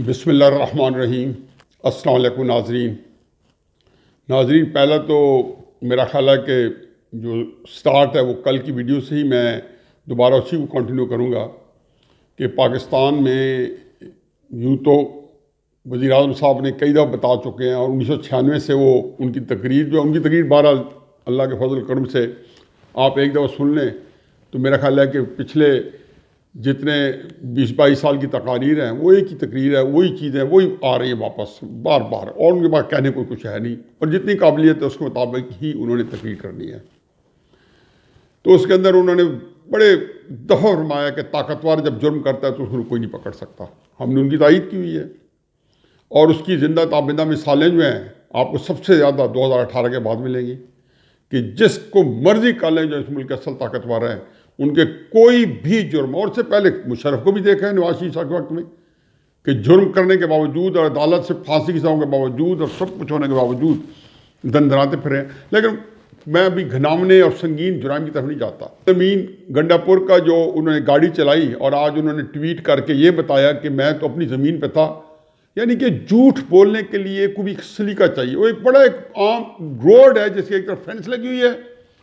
بسم اللہ الرحمن الرحیم۔ السلام علیکم ناظرین، پہلا تو میرا خیال ہے کہ جو سٹارٹ ہے وہ کل کی ویڈیو سے ہی میں دوبارہ اسی کو کنٹینیو کروں گا کہ پاکستان میں یوں تو وزیر اعظم صاحب نے کئی دفعہ بتا چکے ہیں، اور 1996 سے وہ ان کی تقریر بہرحال اللہ کے فضل کرم سے آپ ایک دفعہ سن لیں تو میرا خیال ہے کہ پچھلے جتنے 20-22 سال کی تقاریر ہیں وہ ایک ہی تقریر ہے، وہی چیزیں وہی آ رہی ہیں واپس بار بار، اور ان کے پاس کہنے کو کچھ ہے نہیں، اور جتنی قابلیت ہے اس کے مطابق ہی انہوں نے تقریر کرنی ہے۔ تو اس کے اندر انہوں نے بڑے دفعہ فرمایا کہ طاقتور جب جرم کرتا ہے تو اس کو کوئی نہیں پکڑ سکتا۔ ہم نے ان کی تائید کی ہوئی ہے، اور اس کی زندہ تابندہ مثالیں جو ہیں آپ کو سب سے زیادہ 2018 کے بعد ملیں گی کہ جس کو مرضی کر لیں جو اس ملک کے اصل طاقتور ہیں، ان کے کوئی بھی جرم، اور اس سے پہلے مشرف کو بھی دیکھا ہے نواز شریف صاحب کے وقت میں کہ جرم کرنے کے باوجود اور عدالت سے پھانسی کی سزاؤں کے باوجود اور سب کچھ ہونے کے باوجود دندراتے پھرے ہیں۔ لیکن میں ابھی گھناونے اور سنگین جرائم کی طرف نہیں جاتا۔ زمین گنڈا پور کا جو انہوں نے گاڑی چلائی اور آج انہوں نے ٹویٹ کر کے یہ بتایا کہ میں تو اپنی زمین پہ تھا، یعنی کہ جھوٹ بولنے کے لیے کوئی سلیقہ چاہیے۔ وہ ایک بڑا عام روڈ ہے جس کی ایک طرف فینس لگی ہوئی ہے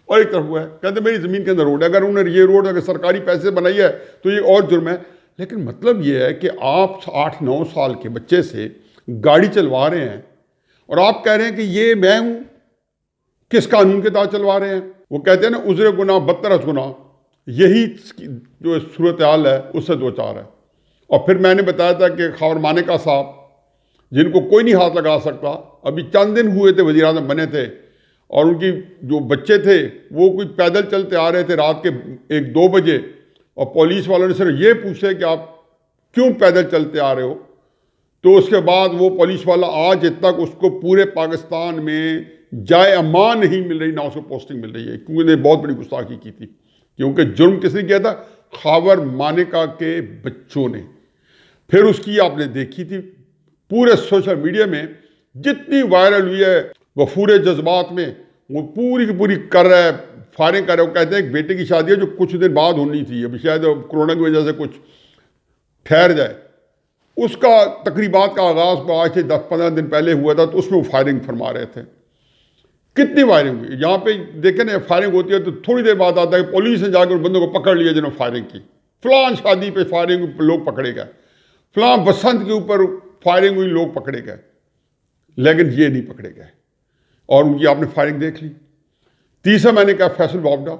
اور ایک طرف ہوا ہے، کہتے ہیں میری زمین کے اندر روڈ ہے، اگر انہوں نے یہ روڈ اگر سرکاری پیسے بنائی ہے تو یہ اور جرم ہے۔ لیکن مطلب یہ ہے کہ آپ 8-9 سال کے بچے سے گاڑی چلوا رہے ہیں اور آپ کہہ رہے ہیں کہ یہ میں ہوں، کس قانون کے تحت چلوا رہے ہیں؟ وہ کہتے ہیں نا عذر گناہ بدتر از گناہ، یہی جو صورتحال ہے اس سے دو چار ہے۔ اور پھر میں نے بتایا تھا کہ خاور مانیکا صاحب جن کو کوئی نہیں ہاتھ لگا سکتا، ابھی چند دن ہوئے تھے وزیر اعظم بنے تھے، اور ان کی جو بچے تھے وہ کوئی پیدل چلتے آ رہے تھے رات کے 1-2 بجے، اور پولیس والوں نے صرف یہ پوچھے کہ آپ کیوں پیدل چلتے آ رہے ہو، تو اس کے بعد وہ پولیس والا آج تک اس کو پورے پاکستان میں جائے امان نہیں مل رہی، نہ اس کو پوسٹنگ مل رہی ہے، کیونکہ انہیں بہت بڑی گستاخی کی تھی۔ کیونکہ جرم کس نے کیا تھا؟ خاور مانیکا کے بچوں نے۔ پھر اس کی آپ نے دیکھی تھی پورے سوشل میڈیا میں جتنی وائرل ہوئی ہے، وفور جذبات میں وہ پوری کی پوری کر رہا ہے، فائرنگ کر رہا ہے۔ وہ کہتے ہیں ایک بیٹے کی شادی ہے جو کچھ دن بعد ہونی تھی، ابھی شاید کرونا کی وجہ سے کچھ ٹھہر جائے، اس کا تقریبات کا آغاز آج سے 10-15 دن پہلے ہوا تھا، تو اس میں وہ فائرنگ فرما رہے تھے۔ کتنی فائرنگ ہوئی یہاں پہ دیکھیں نا، فائرنگ ہوتی ہے تو تھوڑی دیر بعد آتا ہے کہ پولیس نے جا کے ان بندوں کو پکڑ لیا جنہوں نے فائرنگ کی، فلان شادی پہ فائرنگ لوگ پکڑے گئے، فلان بسنت کے اوپر فائرنگ ہوئی لوگ پکڑے گئے، لیکن یہ نہیں پکڑے گئے، اور ان کی آپ نے فائرنگ دیکھ لی۔ تیسرا میں نے کہا فیصل وابڈا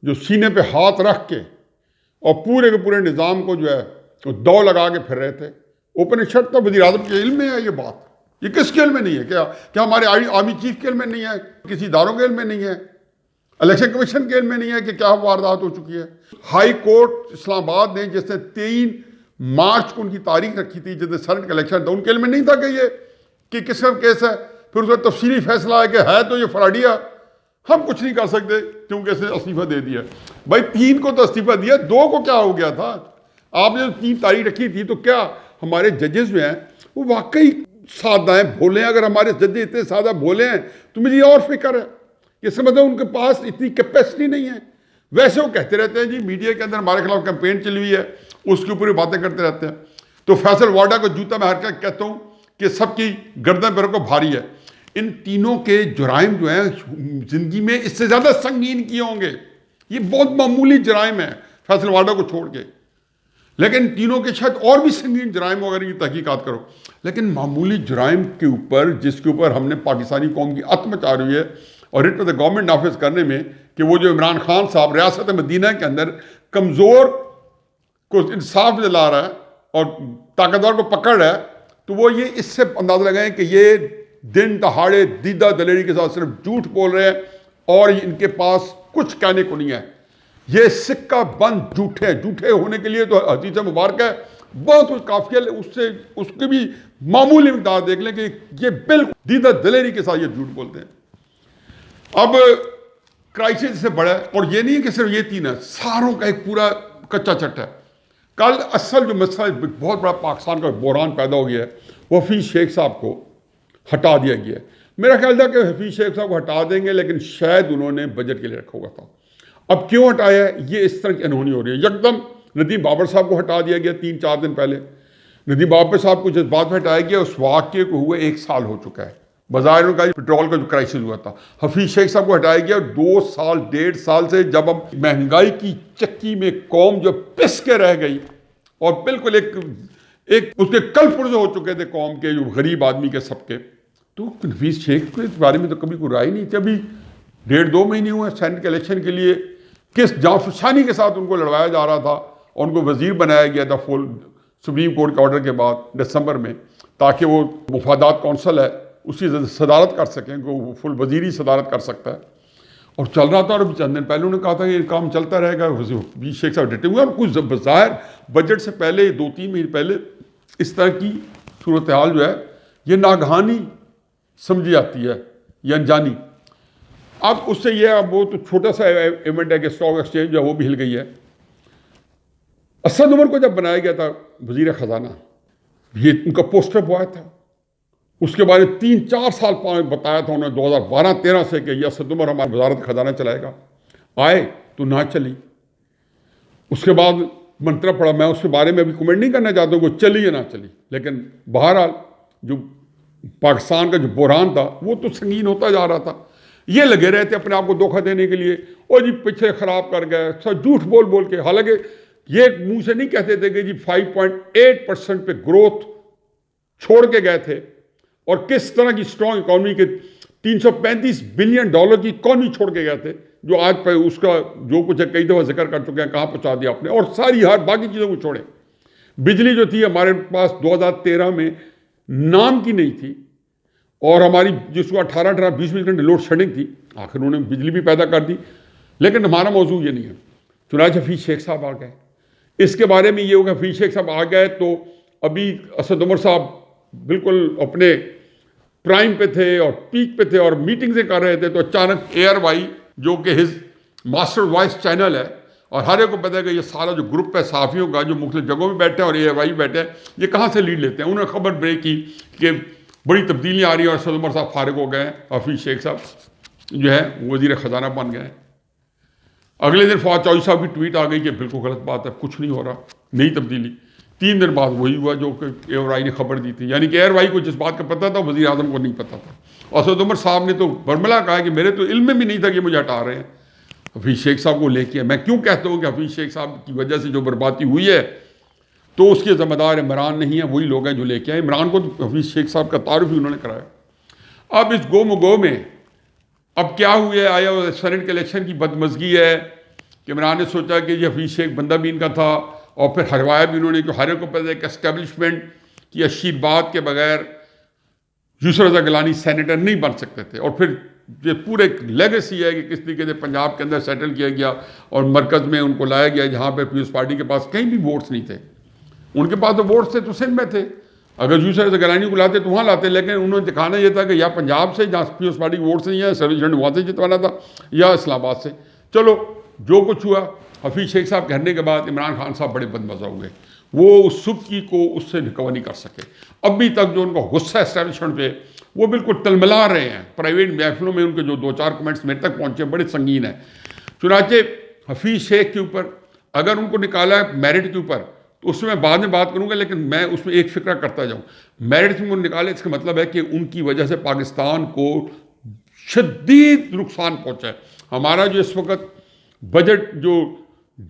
جو سینے پہ ہاتھ رکھ کے اور پورے کے پورے نظام کو جو ہے دو لگا کے پھر رہے تھے، اوپن شرط تو وزیر اعظم کے علم میں ہے یہ بات، یہ کس کے علم میں نہیں ہے؟ کیا ہمارے آرمی چیف کے علم میں نہیں ہے؟ کسی اداروں کے علم میں نہیں ہے؟ الیکشن کمیشن کے علم میں نہیں ہے کہ کیا واردات ہو چکی ہے؟ ہائی کورٹ اسلام آباد نے جس نے 3 مارچ کو ان کی تاریخ رکھی تھی جس نے سینٹ کا الیکشن تھا، ان کے علم میں نہیں تھا کہ کس کا کیس ہے؟ پھر اس کا تفصیلی فیصلہ ہے کہ ہے تو یہ فراڈیا، ہم کچھ نہیں کر سکتے کیونکہ اس نے استعفیٰ دے دیا۔ بھائی 3 کو تو استعفیٰ دیا، 2 کو کیا ہو گیا تھا؟ آپ نے جو 3 تاریخ رکھی تھی، تو کیا ہمارے ججز جو ہیں وہ واقعی سادہ ہیں، بھولے ہیں؟ اگر ہمارے ججز اتنے سادہ بھولے ہیں تو مجھے اور فکر ہے، اس کا مطلب ان کے پاس اتنی کیپیسٹی نہیں ہے۔ ویسے وہ کہتے رہتے ہیں جی میڈیا کے اندر ہمارے خلاف کیمپین چلی ہوئی ہے، اس کے اوپر باتیں کرتے رہتے ہیں۔ تو فیصل وارڈا کو جوتا میں ہر کہتا ہوں کہ سب کی گردن پر کو بھاری ہے۔ ان تینوں کے جرائم جو ہیں زندگی میں اس سے زیادہ سنگین کیے ہوں گے، یہ بہت معمولی جرائم ہیں فیصل وارڈا کو چھوڑ کے، لیکن تینوں کے شاید اور بھی سنگین جرائم اگر یہ تحقیقات کرو، لیکن معمولی جرائم کے اوپر جس کے اوپر ہم نے پاکستانی قوم کی عت مچا رہی ہے اور ریٹ آف دا گورنمنٹ نافذ کرنے میں کہ وہ جو عمران خان صاحب ریاست مدینہ کے اندر کمزور کو انصاف دلا رہا ہے اور طاقتور کو پکڑ رہا ہے، تو وہ یہ اس سے اندازہ لگائیں کہ یہ دن دہاڑے دیدہ دلیری کے ساتھ صرف جھوٹ بول رہے ہیں اور ان کے پاس کچھ کہنے کو نہیں ہے۔ یہ سکہ بند جھوٹے ہونے کے لیے تو حدیث مبارک ہے، بہت کچھ کافی ہے، اس کی بھی معمولی مقدار دیکھ لیں کہ یہ بالکل دیدہ دلیری کے ساتھ یہ جھوٹ بولتے ہیں۔ اب کرائسس سے بڑا ہے، اور یہ نہیں ہے کہ صرف یہ 3 ہے، ساروں کا ایک پورا کچا چٹ ہے۔ کل اصل جو مسئلہ بہت بڑا پاکستان کا بحران پیدا ہو گیا ہے، وہ حفیظ شیخ صاحب کو ہٹا دیا گیا ہے۔ میرا خیال تھا کہ حفیظ شیخ صاحب کو ہٹا دیں گے، لیکن شاید انہوں نے بجٹ کے لیے رکھا ہوا تھا۔ اب کیوں ہٹایا ہے؟ یہ اس طرح کی انہونی ہو رہی ہے۔ یکدم ندیم بابر صاحب کو ہٹا دیا گیا 3-4 دن پہلے، ندیم بابا صاحب کو جذبات میں ہٹایا گیا، اس واقعے کو ہوئے 1 سال ہو چکا ہے۔ بظاہر کا پیٹرول کا جو کرائسس ہوا تھا، حفیظ شیخ صاحب کو ہٹایا گیا 2 سال 1.5 سال سے، جب اب مہنگائی کی چکی میں قوم جو پس کے رہ گئی اور بالکل ایک اس کے کل پرزے ہو چکے تھے قوم کے، جو غریب آدمی کے سب کے، تو حفیظ شیخ کے اس بارے میں تو کبھی کوئی رائے نہیں تھی۔ ابھی 1.5-2 مہینے ہوئے سینٹ کے الیکشن کے لیے کس جانفشانی کے ساتھ ان کو لڑوایا جا رہا تھا، اور ان کو وزیر بنایا گیا تھا فل سپریم کورٹ کے آرڈر کے بعد دسمبر میں، تاکہ وہ مفادات کونسل ہے اس کی صدارت کر سکیں، کہ وہ فل وزیری صدارت کر سکتا ہے، اور چل رہا تھا۔ اور ابھی چند دن پہلے انہوں نے کہا تھا کہ یہ کام چلتا رہے گا، حفیظ شیخ صاحب ڈٹے ہوئے، اور کچھ بظاہر بجٹ سے پہلے 2-3 مہینے پہلے اس طرح کی صورتحال جو ہے یہ ناگہانی سمجھی جاتی ہے یا انجانی۔ اب اس سے یہ اب وہ تو چھوٹا سا ایونٹ ہے کہ اسٹاک ایکسچینج جو ہے وہ بھی ہل گئی ہے۔ اسد عمر کو جب بنایا گیا تھا وزیر خزانہ، یہ ان کا پوسٹر بوائے تھا، اس کے بارے 3-4 سال بتایا تھا انہوں نے 2012-13 سے کہ یہ اسد عمر ہمارا وزارت خزانہ چلائے گا، آئے تو نہ چلی۔ اس کے بعد منترا پڑا، میں اس کے بارے میں ابھی کمنٹ نہیں کرنا چاہتا ہوں کہ چلی یا نہ چلی، لیکن بہرحال جو پاکستان کا جو بحران تھا وہ تو سنگین ہوتا جا رہا تھا۔ یہ لگے رہے تھے اپنے آپ کو دھوکہ دینے کے لیے، اور جی پیچھے خراب کر گئے سب جھوٹ بول بول کے، حالانکہ یہ منہ سے نہیں کہتے تھے کہ جی 5.8% پہ گروتھ چھوڑ کے گئے تھے، اور کس طرح کی اسٹرانگ اکانومی کے $335 بلین کی اکانومی چھوڑ کے گئے تھے، جو آج پہ اس کا جو کچھ ہے کئی دفعہ ذکر کر چکے ہیں کہاں پہنچا دیا آپ نے، اور ساری ہر باقی چیزوں کو چھوڑیں۔ بجلی جو تھی ہمارے پاس 2013 میں نام کی نہیں تھی، اور ہماری جس کو 18-20 گھنٹے لوڈ شیڈنگ تھی، آخر انہوں نے بجلی بھی پیدا کر دی، لیکن ہمارا موضوع یہ نہیں ہے۔ چنانچہ حفیظ شیخ صاحب آ گئے، اس کے بارے میں یہ ہوگا حفیظ شیخ صاحب آ گئے تو ابھی اسد عمر صاحب بالکل اپنے پرائم پہ تھے اور پیک پہ تھے اور میٹنگیں کر رہے تھے، تو اچانک ایئر وائی جو کہ ہز ماسٹر وائس چینل ہے، اور ہر ایک کو پتہ ہے کہ یہ سارا جو گروپ ہے صحافیوں کا جو مختلف جگہوں میں بیٹھے ہیں اور ایئر وائی بیٹھے ہیں، یہ کہاں سے لیڈ لیتے ہیں، انہوں نے خبر بریک کی کہ بڑی تبدیلیاں آ رہی ہیں اور اسد عمر صاحب فارغ ہو گئے ہیں، حفیظ شیخ صاحب جو ہے وزیر خزانہ بن گئے ہیں۔ اگلے دن فواد چودھری صاحب کی ٹویٹ آ گئی کہ بالکل غلط بات ہے، کچھ نہیں ہو رہا، نئی تبدیلی۔ 3 دن بعد وہی ہوا جو کہ ایئر وائی نے خبر دی تھی، یعنی کہ ایئر وائی کو جس بات کا پتہ تھا وزیر اعظم کو نہیں پتہ تھا۔ اسد عمر صاحب نے تو برملا کہا کہ میرے تو علم میں بھی نہیں تھا کہ مجھے ہٹا رہے ہیں۔ حفیظ شیخ صاحب کو لے کے میں کیوں کہتا ہوں کہ حفیظ شیخ صاحب کی وجہ سے جو بربادی ہوئی ہے تو اس کے ذمہ دار عمران نہیں ہیں، وہی لوگ ہیں جو لے کے آئے۔ عمران کو تو حفیظ شیخ صاحب کا تعارف ہی انہوں نے کرایا۔ اب اس گو مگو میں اب کیا ہوئے، آیا سینٹ کے الیکشن کی بدمزگی ہے کہ عمران نے سوچا کہ یہ حفیظ شیخ بندہ بھی ان کا تھا، اور پھر ہروایا بھی انہوں نے، کہ ہر ایک کو پتہ ہے کہ اسٹیبلشمنٹ کی آشیرواد کے بغیر یوسف رضا گیلانی سینیٹر نہیں بن سکتے تھے، اور پھر یہ پورے ایک لیگیسی ہے کہ کس طریقے سے پنجاب کے اندر سیٹل کیا گیا اور مرکز میں ان کو لایا گیا، جہاں پہ پیپلز پارٹی کے پاس کہیں بھی ووٹس نہیں تھے۔ ان کے پاس تو ووٹس تھے تو سندھ میں تھے، اگر یوسف رضا گیلانی کو لاتے تو وہاں لاتے، لیکن انہوں نے دکھانا یہ تھا کہ یا پنجاب سے جہاں پیپلز پارٹی کے ووٹس نہیں ہیں، سروسمنٹ وہاں سے جتوانا تھا، یا اسلام آباد سے۔ چلو جو کچھ ہوا، حفیظ شیخ صاحب کہنے کے بعد عمران خان صاحب بڑے بدمزہ ہوئے، وہ اس سبکی کو اس سے ریکور نہیں کر سکے۔ ابھی تک جو ان کا غصہ اسٹیبلشمنٹ پہ، وہ بالکل تلملا رہے ہیں۔ پرائیویٹ محفلوں میں ان کے جو 2-4 کمنٹس میرے تک پہنچے بڑے سنگین ہیں۔ چنانچہ حفیظ شیخ کے اوپر اگر ان کو نکالا ہے میرٹ کے اوپر تو اس میں بعد میں بات کروں گا، لیکن میں اس میں ایک فکرہ کرتا جاؤں۔ میرٹ سے نکالے اس کا مطلب ہے کہ ان کی وجہ سے پاکستان کو شدید نقصان پہنچا ہے۔ ہمارا جو اس وقت بجٹ جو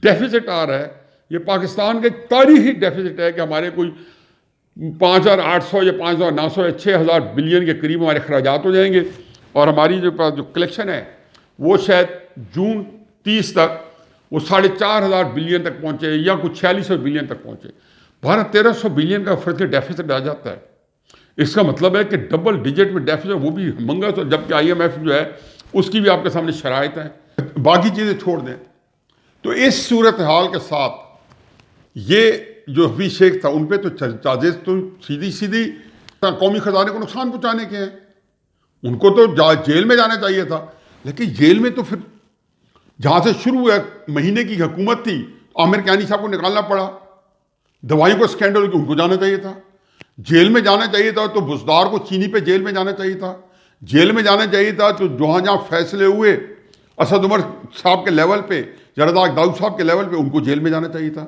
ڈیفیسٹ آ رہا ہے، یہ پاکستان کے تاریخی ڈیفیسٹ ہے کہ ہمارے کوئی 5,800 یا 5,900 یا 6,000 بلین کے قریب ہمارے اخراجات ہو جائیں گے، اور ہماری جو کلیکشن ہے وہ شاید جون 30 تک وہ 4,500 بلین تک پہنچے، یا کچھ 4600 بلین تک پہنچے۔ 1,200 بلین کا فرض ڈیفیسٹ آ جاتا ہے۔ اس کا مطلب ہے کہ ڈبل ڈیجٹ میں ڈیفیسٹ، وہ بھی منگس، جبکہ IMF جو ہے اس کی بھی آپ کے سامنے شرائط ہیں، باقی چیزیں چھوڑ دیں۔ تو اس صورتحال کے ساتھ یہ جو حفیظ شیخ تھا ان پہ تو چارجز تو سیدھی قومی خزانے کو نقصان پہنچانے کے ہیں، ان کو تو جیل میں جانا چاہیے تھا، لیکن جیل میں تو پھر جہاں سے شروع ہوا مہینے کی حکومت تھی، عامر کیانی صاحب کو نکالنا پڑا، دوائیوں کو اسکینڈل ان کو جانا چاہیے تھا، جیل میں جانا چاہیے تھا تو بزدار کو چینی پہ جیل میں جانا چاہیے تھا، جیل میں جانا چاہیے تھا تو جہاں فیصلے ہوئے اسد عمر صاحب کے لیول پہ، جرداق داؤد صاحب کے لیول پہ، ان کو جیل میں جانا چاہیے تھا،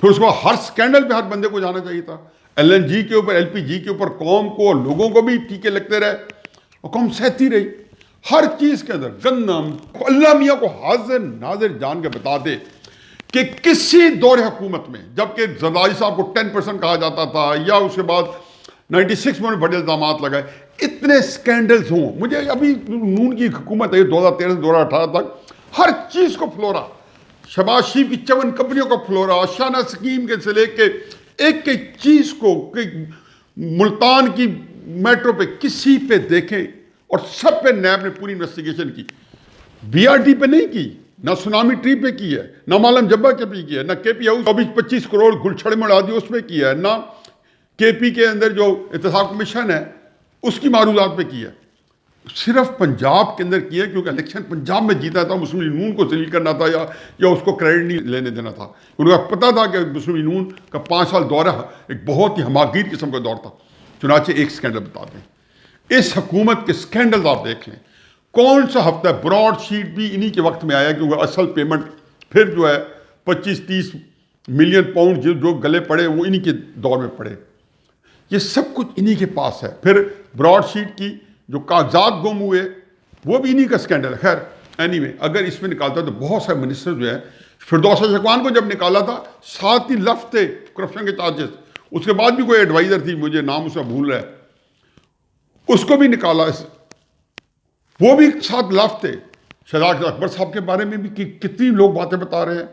پھر اس کو ہر سکینڈل پہ ہر بندے کو جانا چاہیے تھا۔ LNG کے اوپر LPG کے اوپر قوم کو اور لوگوں کو بھی ٹیکے لگتے رہے اور قوم سہتی رہی. ہر چیز کے اندر گندم. اللہ میاں کو حاضر ناظر جان کے بتا دے کہ کسی دور حکومت میں جبکہ زرداری صاحب کو 10% کہا جاتا تھا یا اس کے بعد 96 میں بڑے الزامات لگائے, اتنے سکینڈلز ہوں. مجھے ابھی نون کی حکومت ہے 2013 سے 2018 تک ہر چیز کو فلورا, شہباز شریف کی 54 کمپنیوں کا فلورا, شانہ سکیم کے سے لے کے ایک ایک چیز کو, ملتان کی میٹرو پہ کسی پہ دیکھیں اور سب پہ نیب نے پوری انویسٹیگیشن کی. BRT پہ نہیں کی, نہ سونامی ٹری پہ کی ہے, نہ مالم جبہ کے پہ کی ہے, نہ KP ہاؤس 24-25 کروڑ گلچھڑ میں اڑا دی اس پہ کی ہے, نہ KP کے اندر جو احتساب کمیشن ہے اس کی معروضات پہ کی ہے. صرف پنجاب کے اندر کی ہے کیونکہ الیکشن پنجاب میں جیتا تھا. مسلم لیگ نون کو ذلیل کرنا تھا یا اس کو کریڈٹ نہیں لینے دینا تھا. انہوں کو پتا تھا کہ مسلم لیگ نون کا 5 سال دورہ ایک بہت ہی ہماگیر قسم کا دور تھا. چنانچہ ایک سکینڈل بتا دیں, اس حکومت کے سکینڈل آپ دیکھ لیں. کون سا ہفتہ براڈ شیٹ بھی انہی کے وقت میں آیا کیونکہ اصل پیمنٹ پھر جو ہے 25-30 ملین پاؤنڈ جو گلے پڑے وہ انہی کے دور میں پڑے. یہ سب کچھ انہی کے پاس ہے. پھر براڈ شیٹ کی جو کاغذات گم ہوئے وہ بھی انہی کا سکینڈل ہے. خیر اینی وے, اگر اس میں نکالتا تو بہت سارے منسٹر جو ہیں, فردوس شکوان کو جب نکالا تھا 7 ہی لفظ تھے کرپشن کے چارجز. اس کے بعد بھی کوئی ایڈوائزر تھی, مجھے نام اس کا بھول رہا ہے, اس کو بھی نکالا, وہ بھی 7 لفظ تھے. شہزاد اکبر صاحب کے بارے میں بھی کتنی لوگ باتیں بتا رہے ہیں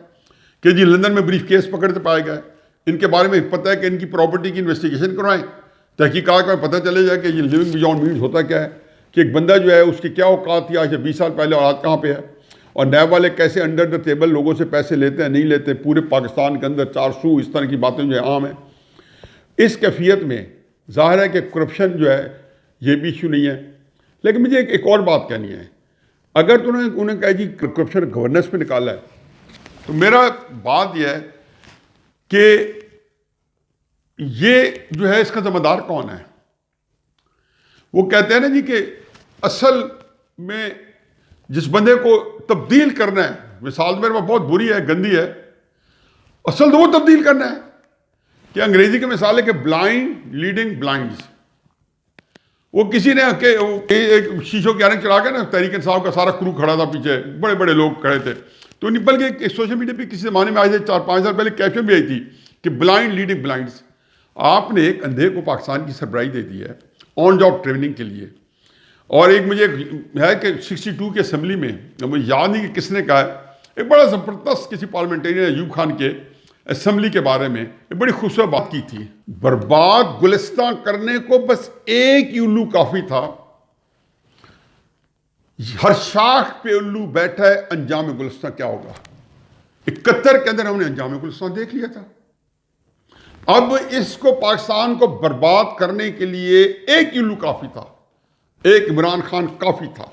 کہ جی لندن میں بریف کیس پکڑتے پائے گئے. ان کے بارے میں پتہ ہے کہ ان کی پراپرٹی کی انویسٹیگیشن کروائیں, تحقیقات میں پتہ چلے جائے کہ یہ لیونگ بیونڈ مینز ہوتا کیا ہے, کہ ایک بندہ جو ہے اس کی کیا اوقات تھی آج سے 20 سال پہلے اور آج کہاں پہ ہے, اور نیب والے کیسے انڈر دا ٹیبل لوگوں سے پیسے لیتے ہیں نہیں لیتے. پورے پاکستان کے اندر 400 اس طرح کی باتیں جو ہے عام ہیں. اس کیفیت میں ظاہر ہے کہ کرپشن جو ہے یہ بھی ایشو نہیں ہے. لیکن مجھے ایک اور بات کہنی ہے, اگر تو انہیں کہا جی کرپشن گورننس پہ نکالا ہے تو میرا بات یہ ہے کہ یہ جو ہے اس کا ذمہ دار کون ہے. وہ کہتے ہیں نا جی کہ اصل میں جس بندے کو تبدیل کرنا ہے, مثال میرے پاس بہت بری ہے, گندی ہے, اصل تو وہ تبدیل کرنا ہے. کہ انگریزی کی مثال ہے کہ بلائنڈ لیڈنگ بلائنڈز. وہ کسی نے ایک شیشوں کی آنکھ چڑھا کے نا تحریک انصاف کا سارا کرو کھڑا تھا پیچھے, بڑے بڑے لوگ کھڑے تھے, تو نہیں بلکہ سوشل میڈیا پہ کسی زمانے میں آج سے 4-5 سال پہلے کیپشن بھی آئی تھی کہ بلائنڈ لیڈنگ بلائنڈز. آپ نے ایک اندھے کو پاکستان کی سربراہی دے دی ہے آن جاب ٹریننگ کے لیے. اور ایک مجھے ہے کہ 62 کے اسمبلی میں, مجھے یاد نہیں کہ کس نے کہا ہے, ایک بڑا زبردست کسی پارلیمنٹرین ایوب خان کے اسمبلی کے بارے میں ایک بڑی خوبصورت بات کی تھی. برباد گلستان کرنے کو بس ایک ہی الو کافی تھا, ہر شاخ پہ الو بیٹھا ہے, انجام گلستان کیا ہوگا. 71 کے اندر ہم نے انجام گلستان دیکھ لیا تھا. اب اس کو پاکستان کو برباد کرنے کے لیے ایک ہی الو کافی تھا, ایک عمران خان کافی تھا.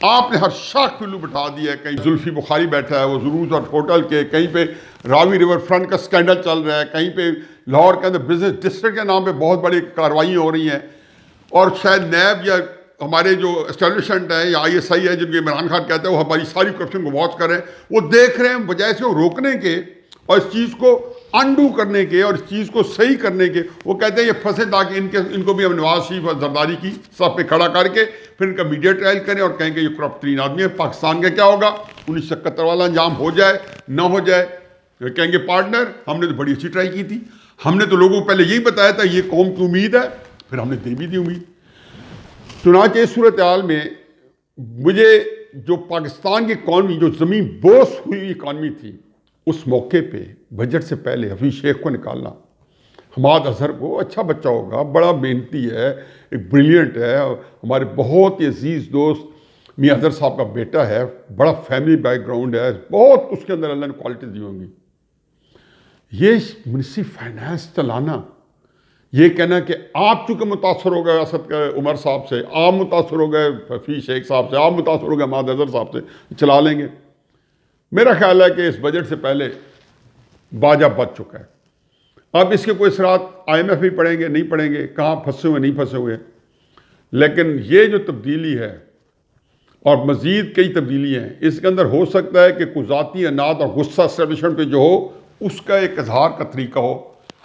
آپ نے ہر شاخ پہ الو بٹھا دیا ہے. کہیں زلفی بخاری بیٹھا ہے وہ ضرور اور ہوٹل کے, کہیں پہ راوی ریور فرنٹ کا سکینڈل چل رہا ہے, کہیں پہ لاہور کے اندر بزنس ڈسٹرکٹ کے نام پہ بہت بڑی کارروائیاں ہو رہی ہیں, اور شاید نیب یا ہمارے جو اسٹیبلشمنٹ ہے یا ISI ہے جن کو عمران خان کہتا ہے وہ ہماری ساری کرپشن کو واچ کر رہے ہیں. وہ دیکھ رہے ہیں بجائے سے وہ روکنے کے اور اس چیز کو انڈو کرنے کے اور اس چیز کو صحیح کرنے کے, وہ کہتے ہیں یہ پھنسے تاکہ ان کو بھی ہم نواز شریف اور زرداری کی صف پہ کھڑا کر کے پھر ان کا میڈیا ٹرائل کریں اور کہیں کہ یہ کرپٹ ترین آدمی ہے. پاکستان کا کیا ہوگا, 1971 والا انجام ہو جائے نہ ہو جائے, کہیں گے پارٹنر ہم نے تو بڑی اچھی ٹرائی کی تھی, ہم نے تو لوگوں کو پہلے یہی بتایا تھا یہ قوم کی امید ہے, پھر ہم نے دے بھی دی امید. چنانچہ اس صورتحال میں مجھے جو پاکستان کی اکانومی جو زمین بوس ہوئی اکانومی تھی, اس موقع پہ بجٹ سے پہلے حفیظ شیخ کو نکالنا, حماد اظہر کو, اچھا بچہ ہوگا, بڑا محنتی ہے, ایک بریلینٹ ہے, ہمارے بہت ہی عزیز دوست میاں اظہر صاحب کا بیٹا ہے, بڑا فیملی بیک گراؤنڈ ہے, بہت اس کے اندر اللہ نے کوالٹی دی ہوں گی. یہ منسٹری فائنانس چلانا, یہ کہنا کہ آپ چونکہ متاثر ہو گئے اسد عمر صاحب سے, آپ متاثر ہو گئے حفیظ شیخ صاحب سے, آپ متاثر ہو گئے حماد اظہر صاحب سے, چلا لیں گے. میرا خیال ہے کہ اس بجٹ سے پہلے باجا بچ چکا ہے. اب اس کے کوئی اثرات IMF بھی پڑیں گے نہیں پڑیں گے, کہاں پھنسے ہوئے نہیں پھنسے ہوئے, لیکن یہ جو تبدیلی ہے اور مزید کئی تبدیلی ہیں, اس کے اندر ہو سکتا ہے کہ کوئی ذاتی اناد اور غصہ اسٹیبلشمنٹ پہ جو ہو اس کا ایک اظہار کا طریقہ ہو,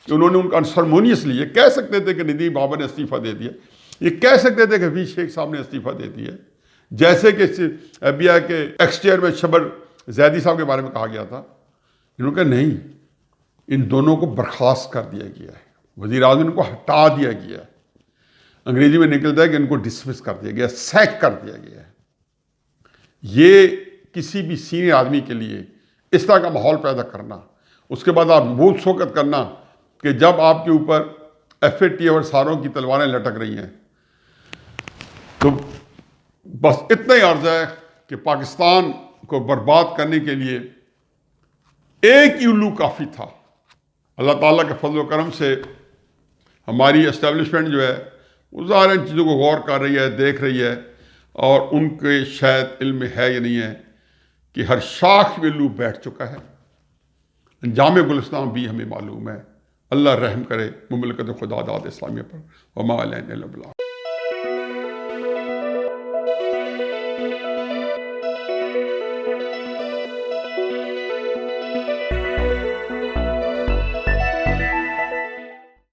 کہ انہوں نے ان کا انسرمونیسلی یہ کہہ سکتے تھے کہ ندیم بابا نے استعفیٰ دے دیا، یہ کہہ سکتے تھے کہ حفیظ شیخ صاحب نے استعفیٰ دے دیا، جیسے کہ FBI کے ایکس چیئرمین شبر زیدی صاحب کے بارے میں کہا گیا تھا. انہوں نے کہا نہیں، ان دونوں کو برخاست کر دیا گیا ہے، وزیر اعظم ان کو ہٹا دیا گیا ہے. انگریزی میں نکلتا ہے کہ ان کو ڈسمس کر دیا گیا، سیک کر دیا گیا ہے. یہ کسی بھی سینئر آدمی کے لیے اس طرح کا ماحول پیدا کرنا، اس کے بعد آپ وہ شوکت کرنا کہ جب آپ کے اوپر FAT اور ساروں کی تلواریں لٹک رہی ہیں. تو بس اتنا ہی عرض ہے کہ پاکستان کو برباد کرنے کے لیے ایک ہی الو کافی تھا. اللہ تعالیٰ کے فضل و کرم سے ہماری اسٹیبلشمنٹ جو ہے وہ ظاہر ان چیزوں کو غور کر رہی ہے، دیکھ رہی ہے، اور ان کے شاید علم میں ہے یا نہیں ہے کہ ہر شاخ میں الو بیٹھ چکا ہے. انجام گلستان بھی ہمیں معلوم ہے. اللہ رحم کرے مملکت خدا داد اسلامیہ پر. وما علینا الا البلاغ.